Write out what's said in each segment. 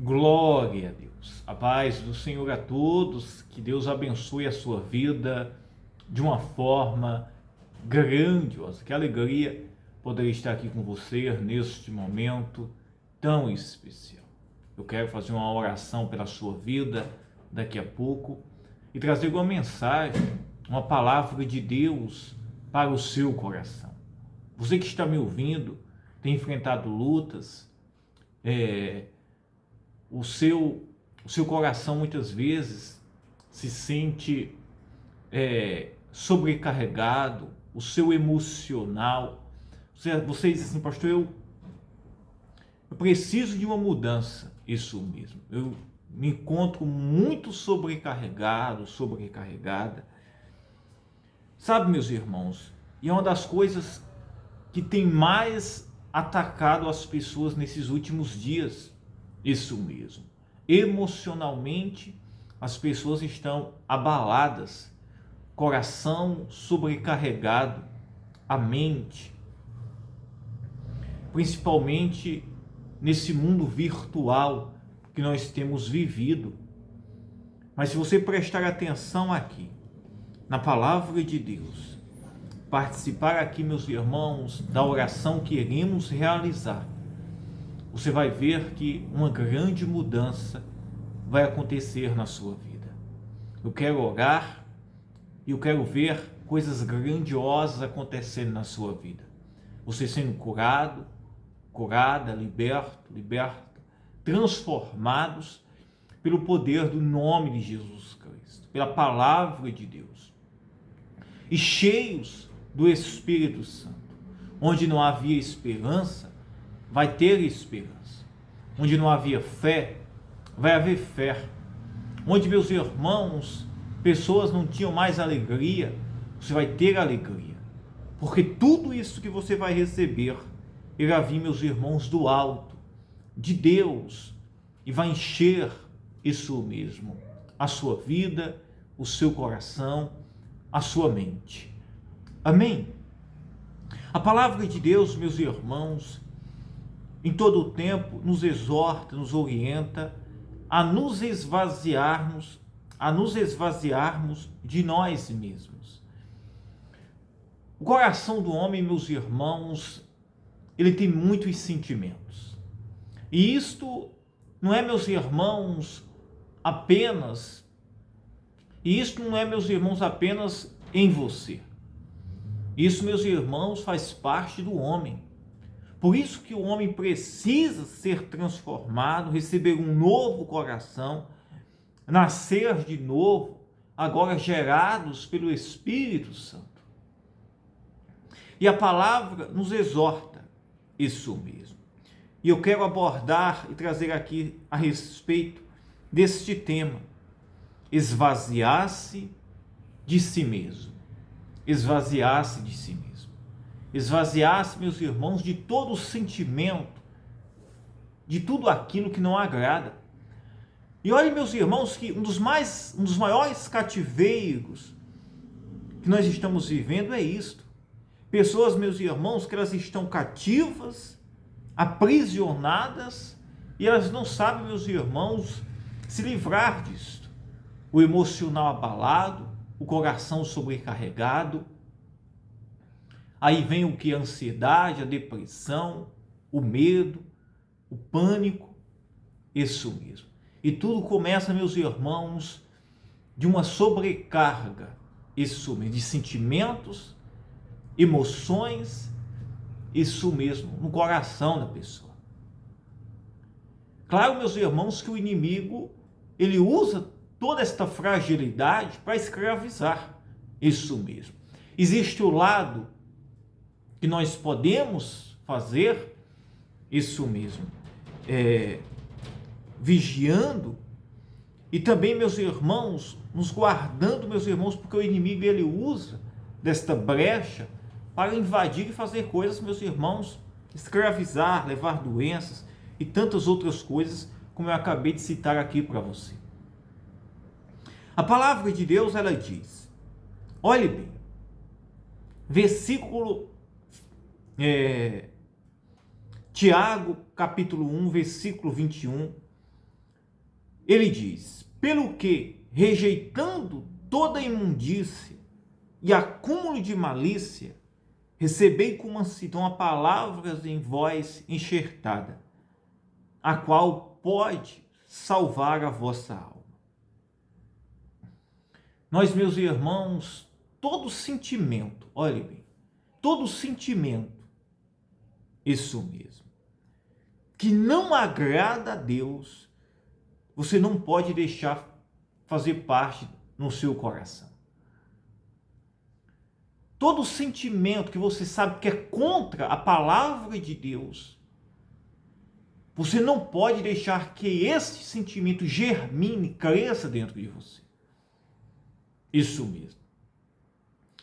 Glória a Deus. A paz do Senhor a todos. Que Deus abençoe a sua vida de uma forma grandiosa. Que alegria poder estar aqui com você neste momento tão especial. Eu quero fazer uma oração pela sua vida daqui a pouco e trazer uma mensagem, uma palavra de Deus para o seu coração. Você que está me ouvindo, tem enfrentado lutas, o seu coração muitas vezes se sente sobrecarregado, o seu emocional. Você diz assim, pastor, eu preciso de uma mudança. Isso mesmo, eu me encontro muito sobrecarregado, sobrecarregada. Sabe, meus irmãos, e é uma das coisas que tem mais atacado as pessoas nesses últimos dias. Isso mesmo. Emocionalmente, as pessoas estão abaladas, coração sobrecarregado, a mente, principalmente nesse mundo virtual que nós temos vivido. Mas se você prestar atenção aqui, na palavra de Deus, participar aqui, meus irmãos, da oração que iremos realizar, você vai ver que uma grande mudança vai acontecer na sua vida. Eu quero orar e eu quero ver coisas grandiosas acontecendo na sua vida. Você sendo curado, curada, liberta, transformados pelo poder do nome de Jesus Cristo, pela palavra de Deus. E cheios do Espírito Santo. Onde não havia esperança, vai ter esperança. Onde não havia fé, vai haver fé. Onde, meus irmãos, pessoas não tinham mais alegria, você vai ter alegria. Porque tudo isso que você vai receber, irá vir, meus irmãos, do alto, de Deus, e vai encher isso mesmo, a sua vida, o seu coração, a sua mente. Amém? A palavra de Deus, meus irmãos, em todo o tempo nos exorta, nos orienta a nos esvaziarmos de nós mesmos. O coração do homem, meus irmãos, ele tem muitos sentimentos. E isto não é, meus irmãos, apenas em você. Isso, meus irmãos, faz parte do homem. Por isso que o homem precisa ser transformado, receber um novo coração, nascer de novo, agora gerados pelo Espírito Santo. E a palavra nos exorta isso mesmo. E eu quero abordar e trazer aqui a respeito deste tema: esvaziar-se de si mesmo. Esvaziar-se de si mesmo. Esvaziar-se, meus irmãos, de todo o sentimento, de tudo aquilo que não agrada. E olhem, meus irmãos, que um dos maiores cativeiros que nós estamos vivendo é isto. Pessoas, meus irmãos, que elas estão cativas, aprisionadas, e elas não sabem, meus irmãos, se livrar disto. O emocional abalado, o coração sobrecarregado. Aí vem o que? A ansiedade, a depressão, o medo, o pânico, isso mesmo. E tudo começa, meus irmãos, de uma sobrecarga, isso mesmo, de sentimentos, emoções, isso mesmo, no coração da pessoa. Claro, meus irmãos, que o inimigo, ele usa toda esta fragilidade para escravizar, isso mesmo. Existe o lado que nós podemos fazer, isso mesmo, vigiando, e também, meus irmãos, nos guardando, meus irmãos, porque o inimigo, ele usa desta brecha para invadir e fazer coisas, meus irmãos, escravizar, levar doenças e tantas outras coisas, como eu acabei de citar aqui para você. A palavra de Deus, ela diz, olhe bem, versículo Tiago, capítulo 1, versículo 21, ele diz: pelo que, rejeitando toda imundície e acúmulo de malícia, recebei com mansidão a palavra em vós enxertada, a qual pode salvar a vossa alma. Nós, meus irmãos, todo sentimento, olhe bem, todo sentimento, isso mesmo, que não agrada a Deus, você não pode deixar fazer parte no seu coração. Todo sentimento que você sabe que é contra a palavra de Deus, você não pode deixar que esse sentimento germine, cresça dentro de você. Isso mesmo.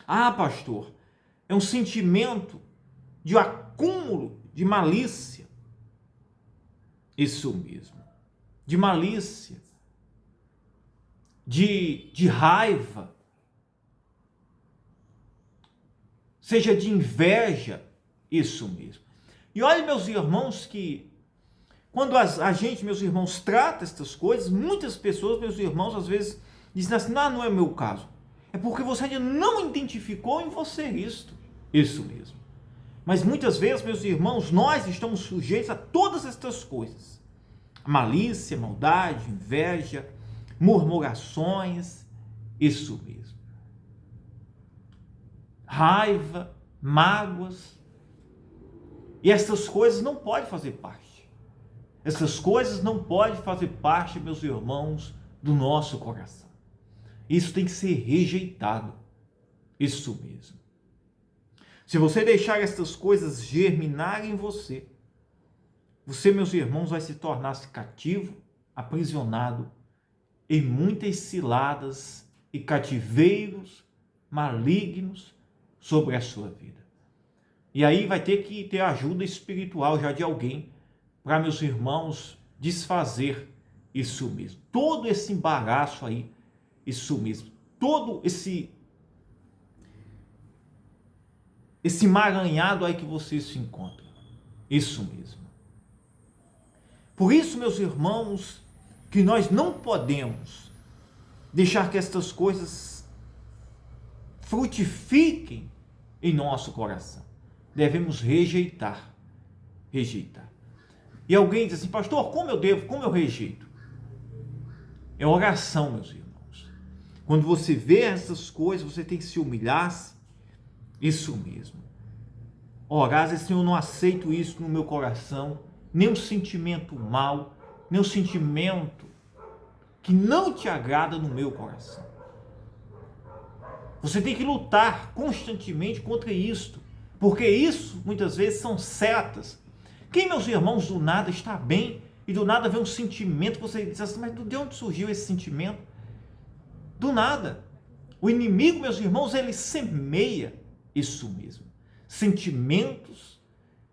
Ah, pastor, é um sentimento de acúmulo de malícia. Isso mesmo. De malícia. De raiva. Seja de inveja. Isso mesmo. E olha, meus irmãos, que quando a gente, meus irmãos, trata estas coisas, muitas pessoas, meus irmãos, às vezes dizem assim: não é o meu caso. É porque você ainda não identificou em você isto. Isso mesmo. Mas muitas vezes, meus irmãos, nós estamos sujeitos a todas estas coisas. Malícia, maldade, inveja, murmurações, isso mesmo. Raiva, mágoas. E essas coisas não podem fazer parte. Essas coisas não podem fazer parte, meus irmãos, do nosso coração. Isso tem que ser rejeitado. Isso mesmo. Se você deixar essas coisas germinarem em você, você, meus irmãos, vai se tornar cativo, aprisionado em muitas ciladas e cativeiros malignos sobre a sua vida. E aí vai ter que ter ajuda espiritual já de alguém para, meus irmãos, desfazer isso mesmo. Todo esse embaraço aí, isso mesmo. Todo esse emaranhado aí que você se encontra. Isso mesmo. Por isso, meus irmãos, que nós não podemos deixar que estas coisas frutifiquem em nosso coração. Devemos rejeitar. Rejeitar. E alguém diz assim: pastor, como eu rejeito? É oração, meus irmãos. Quando você vê essas coisas, você tem que se humilhar. Isso mesmo. Orar, dizer: Senhor, eu não aceito isso no meu coração, nem um sentimento mal, nem um sentimento que não te agrada no meu coração. Você tem que lutar constantemente contra isto, porque isso muitas vezes são setas. Quem, meus irmãos, do nada está bem e do nada vê um sentimento que você diz assim: mas de onde surgiu esse sentimento? Do nada. O inimigo, meus irmãos, ele semeia isso mesmo. Sentimentos,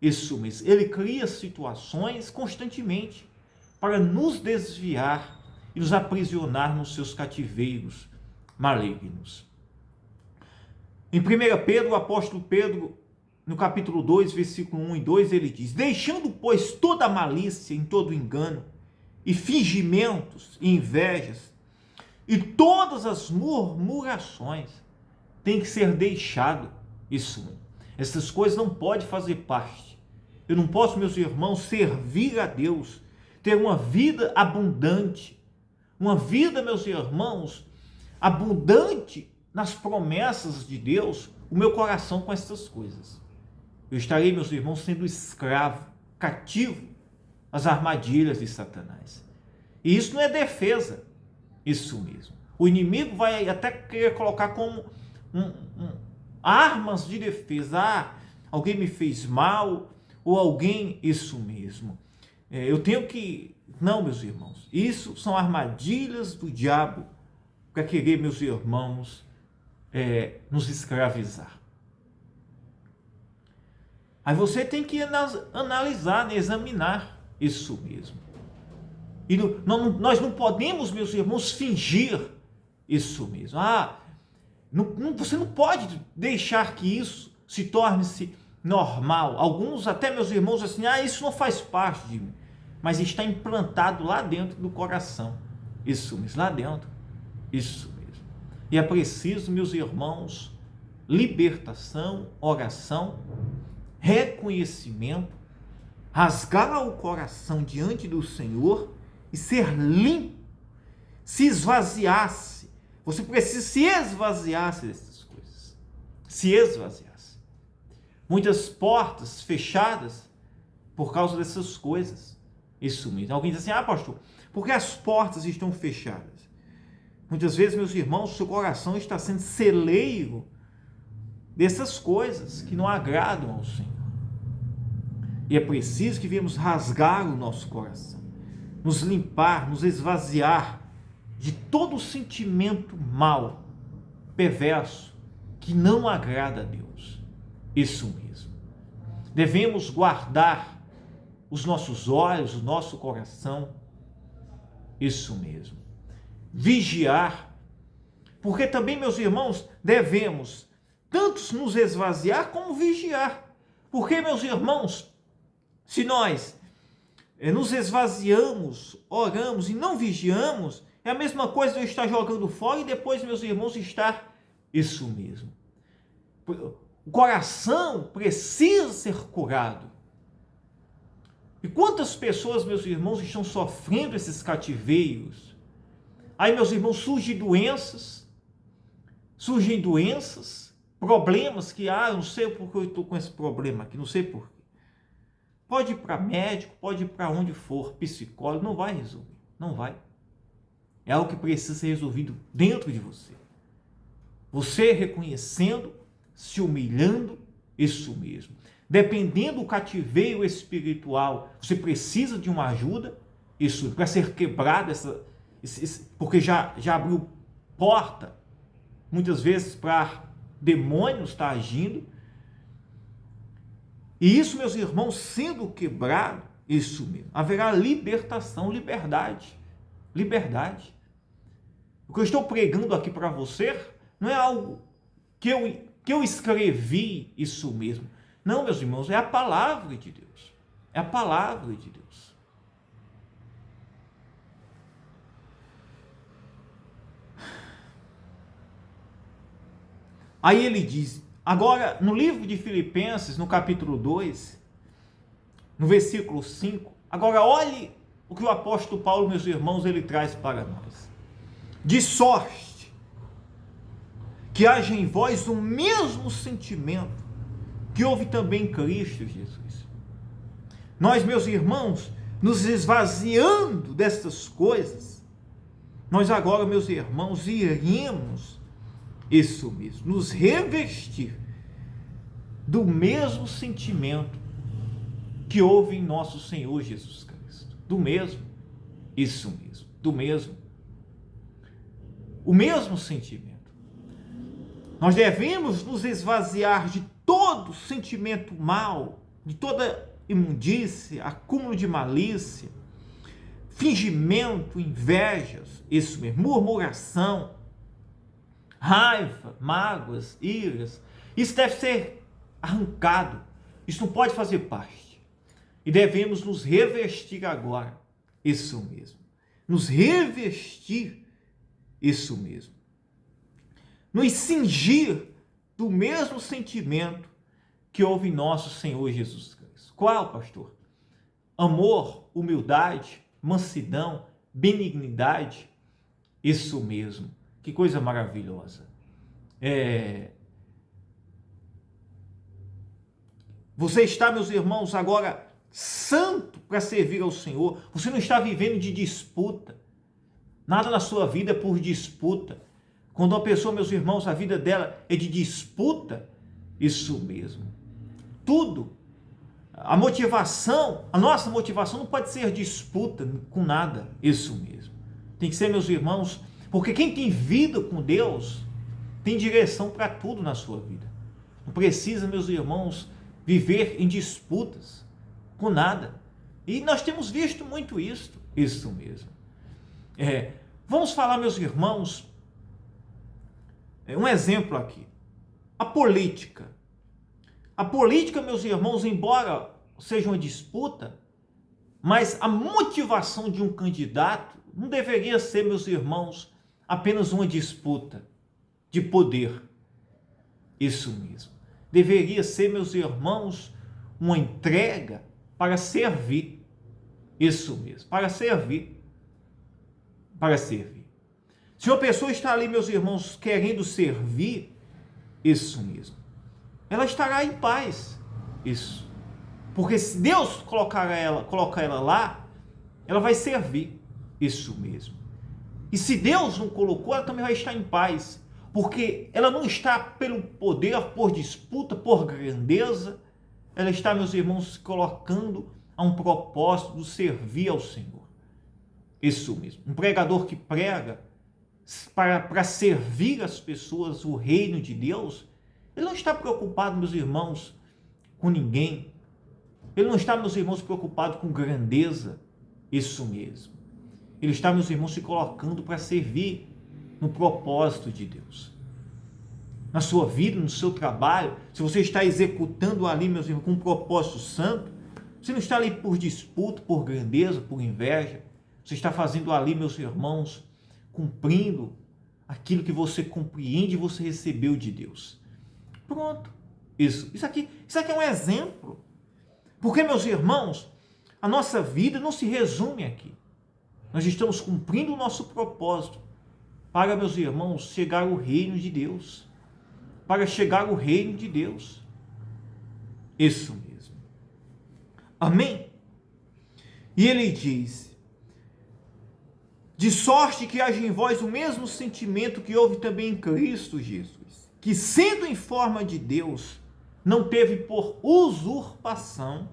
isso mesmo. Ele cria situações constantemente para nos desviar e nos aprisionar nos seus cativeiros malignos. Em 1 Pedro, o apóstolo Pedro, no capítulo 2, versículo 1 e 2, ele diz: deixando, pois, toda a malícia em todo engano, e fingimentos e invejas, e todas as murmurações, tem que ser deixado isso. Essas coisas não podem fazer parte. Eu não posso, meus irmãos, servir a Deus, ter uma vida abundante, uma vida, meus irmãos, abundante nas promessas de Deus, o meu coração com essas coisas. Eu estarei, meus irmãos, sendo escravo, cativo às armadilhas de Satanás. E isso não é defesa, isso mesmo. O inimigo vai até querer colocar como armas de defesa. Ah, alguém me fez mal, ou alguém, isso mesmo. Eu tenho que... Não, meus irmãos, isso são armadilhas do diabo para querer, meus irmãos, nos escravizar. Aí você tem que analisar, examinar isso mesmo. E nós não podemos, meus irmãos, fingir isso mesmo. Você não pode deixar que isso se torne-se normal. Alguns, até meus irmãos, assim, isso não faz parte de mim. Mas está implantado lá dentro do coração. Isso mesmo, lá dentro. Isso mesmo. E é preciso, meus irmãos, libertação, oração, reconhecimento, rasgar o coração diante do Senhor e ser limpo, se esvaziasse. Você precisa se esvaziasse dessas coisas. Se esvaziasse. Muitas portas fechadas por causa dessas coisas. Isso mesmo. Alguém diz assim, pastor, por que as portas estão fechadas? Muitas vezes, meus irmãos, seu coração está sendo celeiro dessas coisas que não agradam ao Senhor. E é preciso que venhamos rasgar o nosso coração, nos limpar, nos esvaziar de todo sentimento mau, perverso, que não agrada a Deus. Isso mesmo. Devemos guardar os nossos olhos, o nosso coração. Isso mesmo. Vigiar. Porque também, meus irmãos, devemos tanto nos esvaziar como vigiar. Porque, meus irmãos, se nós nos esvaziamos, oramos e não vigiamos, é a mesma coisa de eu estar jogando fora e depois, meus irmãos, estar isso mesmo. O coração precisa ser curado. E quantas pessoas, meus irmãos, estão sofrendo esses cativeiros? Aí, meus irmãos, surgem doenças, problemas que, eu não sei porque eu estou com esse problema aqui, não sei porquê. Pode ir para médico, pode ir para onde for, psicólogo, não vai resolver, não vai. É algo que precisa ser resolvido dentro de você. Você reconhecendo, se humilhando, isso mesmo. Dependendo do cativeiro espiritual, você precisa de uma ajuda, isso, para ser quebrado, porque já abriu porta, muitas vezes, para demônios estar agindo. E isso, meus irmãos, sendo quebrado, isso mesmo, haverá libertação, liberdade. O que eu estou pregando aqui para você não é algo que eu escrevi, isso mesmo. Não, meus irmãos, é a palavra de Deus. É a palavra de Deus. Aí ele diz, agora no livro de Filipenses, no capítulo 2, no versículo 5, agora olhe o que o apóstolo Paulo, meus irmãos, ele traz para nós. De sorte que haja em vós o mesmo sentimento que houve também em Cristo Jesus. Nós, meus irmãos, nos esvaziando dessas coisas, nós agora, meus irmãos, iremos, isso mesmo, nos revestir do mesmo sentimento que houve em nosso Senhor Jesus Cristo. Do mesmo, isso mesmo, do mesmo. O mesmo sentimento. Nós devemos nos esvaziar de todo sentimento mau, de toda imundície, acúmulo de malícia, fingimento, invejas, isso mesmo, murmuração, raiva, mágoas, iras. Isso deve ser arrancado. Isso não pode fazer parte. E devemos nos revestir agora. Isso mesmo. Nos revestir. Isso mesmo. Nos cingir do mesmo sentimento que houve em nosso Senhor Jesus Cristo. Qual, pastor? Amor, humildade, mansidão, benignidade. Isso mesmo. Que coisa maravilhosa. Você está, meus irmãos, agora santo para servir ao Senhor. Você não está vivendo de disputa. Nada na sua vida é por disputa. Quando uma pessoa, meus irmãos, a vida dela é de disputa, isso mesmo. Tudo. A nossa motivação não pode ser disputa com nada. Isso mesmo. Tem que ser, meus irmãos, porque quem tem vida com Deus tem direção para tudo na sua vida. Não precisa, meus irmãos, viver em disputas com nada. E nós temos visto muito isso mesmo. Vamos falar, meus irmãos, um exemplo aqui. A política. A política, meus irmãos, embora seja uma disputa, mas a motivação de um candidato não deveria ser, meus irmãos, apenas uma disputa de poder. Isso mesmo. Deveria ser, meus irmãos, uma entrega para servir. Isso mesmo, para servir. Para servir. Se uma pessoa está ali, meus irmãos, querendo servir, isso mesmo, ela estará em paz. Isso. Porque se Deus coloca ela lá, ela vai servir. Isso mesmo. E se Deus não colocou, ela também vai estar em paz. Porque ela não está pelo poder, por disputa, por grandeza. Ela está, meus irmãos, se colocando a um propósito de servir ao Senhor. Isso mesmo. Um pregador que prega para servir as pessoas o reino de Deus, ele não está preocupado, meus irmãos, com ninguém. Ele não está, meus irmãos, preocupado com grandeza. Isso mesmo. Ele está, meus irmãos, se colocando para servir no propósito de Deus. Na sua vida, no seu trabalho, se você está executando ali, meus irmãos, com um propósito santo, você não está ali por disputa, por grandeza, por inveja. Você está fazendo ali, meus irmãos, cumprindo aquilo que você compreende e você recebeu de Deus. Pronto. Isso aqui é um exemplo. Porque, meus irmãos, a nossa vida não se resume aqui. Nós estamos cumprindo o nosso propósito para, meus irmãos, chegar ao reino de Deus. Para chegar ao reino de Deus. Isso mesmo. Amém? E ele diz: de sorte que haja em vós o mesmo sentimento que houve também em Cristo Jesus, que sendo em forma de Deus, não teve por usurpação,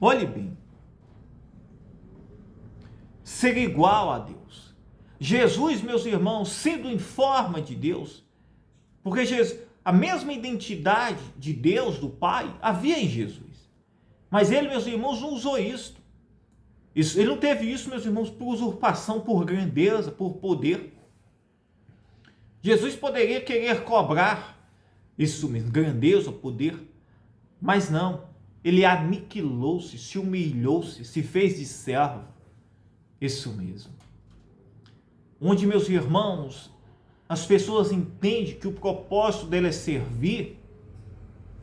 olhe bem, ser igual a Deus. Jesus, meus irmãos, sendo em forma de Deus, porque Jesus, a mesma identidade de Deus, do Pai, havia em Jesus. Mas ele, meus irmãos, não usou isso. Ele não teve isso, meus irmãos, por usurpação, por grandeza, por poder. Jesus poderia querer cobrar isso mesmo, grandeza, poder, mas não. Ele aniquilou-se, se humilhou-se, se fez de servo. Isso mesmo. Onde, meus irmãos, as pessoas entendem que o propósito dele é servir,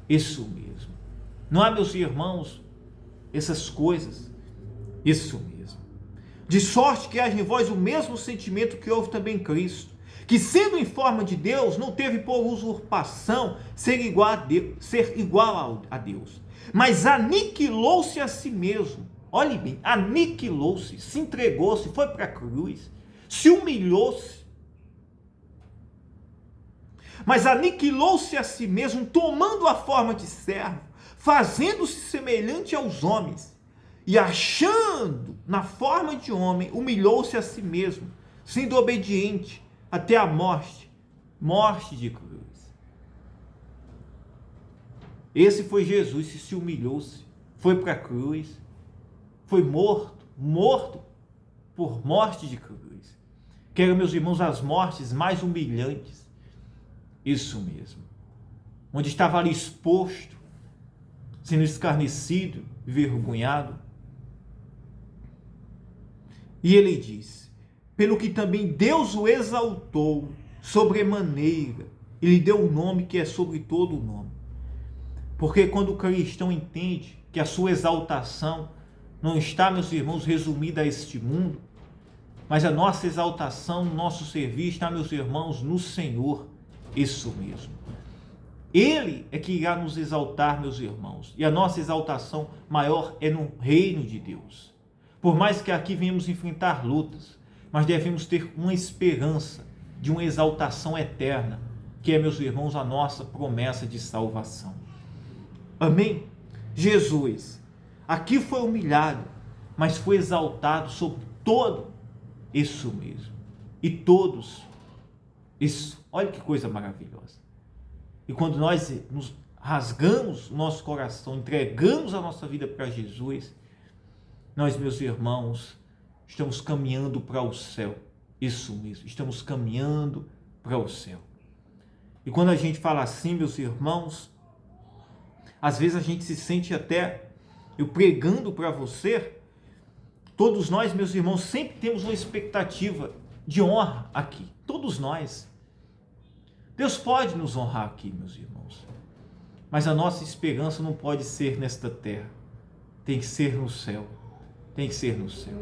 isso mesmo. Não há, meus irmãos, essas coisas, isso mesmo. De sorte que haja em vós o mesmo sentimento que houve também em Cristo, que sendo em forma de Deus, não teve por usurpação ser igual a Deus, mas aniquilou-se a si mesmo. Olhe bem, aniquilou-se, se entregou-se, foi para a cruz, se humilhou-se, mas aniquilou-se a si mesmo, tomando a forma de servo, fazendo-se semelhante aos homens, e achando na forma de homem, humilhou-se a si mesmo, sendo obediente até a morte de cruz. Esse foi Jesus, se humilhou-se, foi para a cruz, foi morto por morte de cruz. Que eram, meus irmãos, as mortes mais humilhantes. Isso mesmo. Onde estava ali exposto, sendo escarnecido, envergonhado. E ele diz: pelo que também Deus o exaltou sobremaneira, e lhe deu o nome que é sobre todo o nome. Porque quando o cristão entende que a sua exaltação não está, meus irmãos, resumida a este mundo, mas a nossa exaltação, nosso serviço está, meus irmãos, no Senhor. Isso mesmo. Ele é que irá nos exaltar, meus irmãos. E a nossa exaltação maior é no reino de Deus. Por mais que aqui venhamos enfrentar lutas, mas devemos ter uma esperança de uma exaltação eterna, que é, meus irmãos, a nossa promessa de salvação. Amém? Jesus aqui foi humilhado, mas foi exaltado sobre todo. Isso mesmo. E todos. Isso. Olha que coisa maravilhosa. E quando nós nos rasgamos o nosso coração, entregamos a nossa vida para Jesus, nós, meus irmãos, estamos caminhando para o céu. Isso mesmo. Estamos caminhando para o céu. E quando a gente fala assim, meus irmãos, às vezes a gente se sente até eu pregando para você, todos nós, meus irmãos, sempre temos uma expectativa de honra aqui. Todos nós. Deus pode nos honrar aqui, meus irmãos. Mas a nossa esperança não pode ser nesta terra. Tem que ser no céu. Tem que ser no céu.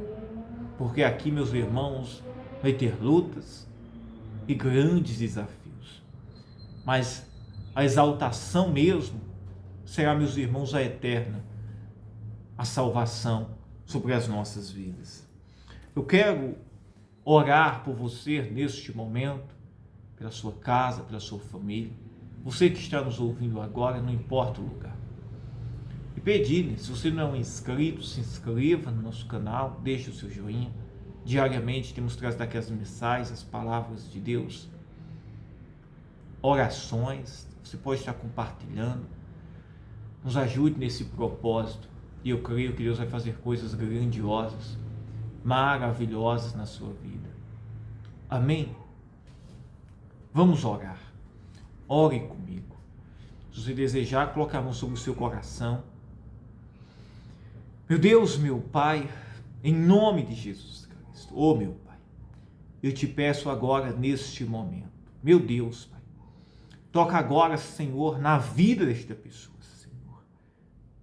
Porque aqui, meus irmãos, vai ter lutas e grandes desafios. Mas a exaltação mesmo será, meus irmãos, a eterna. A salvação sobre as nossas vidas. Eu quero orar por você neste momento, pela sua casa, pela sua família. Você que está nos ouvindo agora, não importa o lugar. E pedir-lhe, se você não é um inscrito, se inscreva no nosso canal, deixe o seu joinha. Diariamente temos trazido aqui as mensagens, as palavras de Deus, orações, você pode estar compartilhando. Nos ajude nesse propósito e eu creio que Deus vai fazer coisas grandiosas, maravilhosas na sua vida. Amém? Vamos orar. Ore comigo. Se você desejar, coloque a mão sobre o seu coração. Meu Deus, meu Pai, em nome de Jesus Cristo, oh meu Pai, eu te peço agora neste momento, meu Deus, Pai, toca agora, Senhor, na vida desta pessoa, Senhor.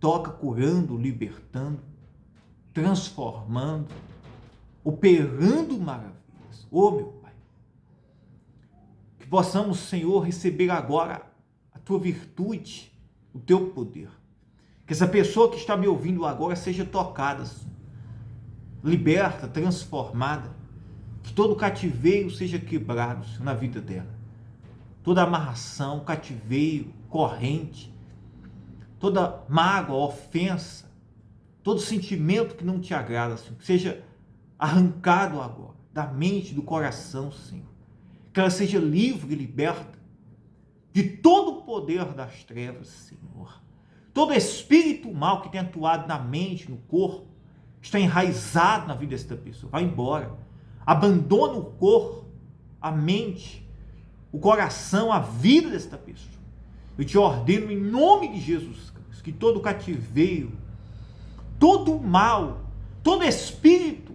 Toca curando, libertando, transformando, operando maravilhas, oh meu Pai. Que possamos, Senhor, receber agora a tua virtude, o teu poder. Que essa pessoa que está me ouvindo agora seja tocada, liberta, transformada. Que todo cativeiro seja quebrado na vida dela. Toda amarração, cativeiro, corrente, toda mágoa, ofensa, todo sentimento que não te agrada, Senhor, que seja arrancado agora da mente, do coração, Senhor. Que ela seja livre e liberta de todo o poder das trevas, Senhor. Todo espírito mal que tem atuado na mente, no corpo, está enraizado na vida desta pessoa. Vai embora. Abandona o corpo, a mente, o coração, a vida desta pessoa. Eu te ordeno em nome de Jesus Cristo, que todo cativeiro, todo mal, todo espírito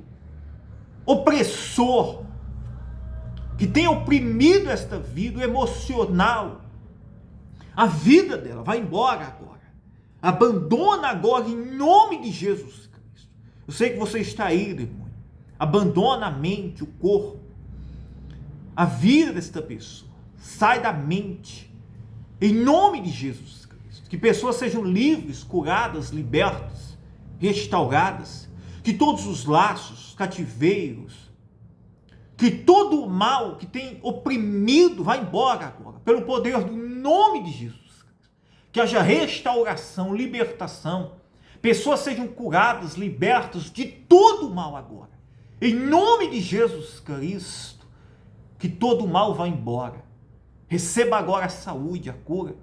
opressor, que tem oprimido esta vida, o emocional, a vida dela, vai embora agora. Abandona agora em nome de Jesus Cristo. Eu sei que você está aí, demônio. Abandona a mente, o corpo, a vida desta pessoa. Sai da mente. Em nome de Jesus Cristo. Que pessoas sejam livres, curadas, libertas, restauradas. Que todos os laços, cativeiros, que todo o mal que tem oprimido vá embora agora. Pelo poder do nome de Jesus. Que haja restauração, libertação. Pessoas sejam curadas, libertas de todo o mal agora. Em nome de Jesus Cristo. Que todo o mal vá embora. Receba agora a saúde, a cura.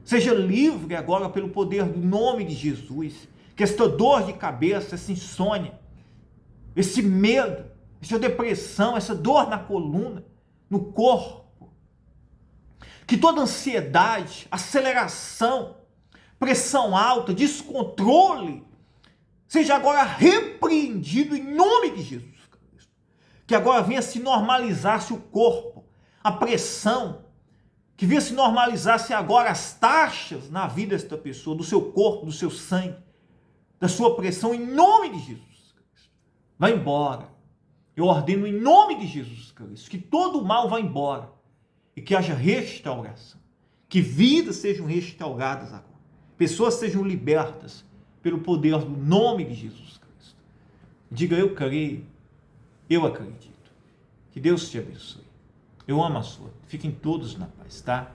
Seja livre agora pelo poder do nome de Jesus. Que esta dor de cabeça, essa insônia, esse medo, essa depressão, essa dor na coluna, no corpo, que toda ansiedade, aceleração, pressão alta, descontrole, seja agora repreendido em nome de Jesus Cristo. Que agora venha se normalizar-se o corpo, a pressão, que venha se normalizar-se agora as taxas na vida desta pessoa, do seu corpo, do seu sangue, da sua pressão, em nome de Jesus Cristo. Vai embora. Eu ordeno em nome de Jesus Cristo que todo o mal vá embora. E que haja restauração, que vidas sejam restauradas agora, pessoas sejam libertas pelo poder do nome de Jesus Cristo. Diga, eu creio, eu acredito. Que Deus te abençoe. Eu amo a sua. Fiquem todos na paz, tá?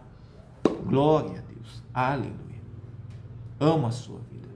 Glória a Deus. Aleluia. Amo a sua vida.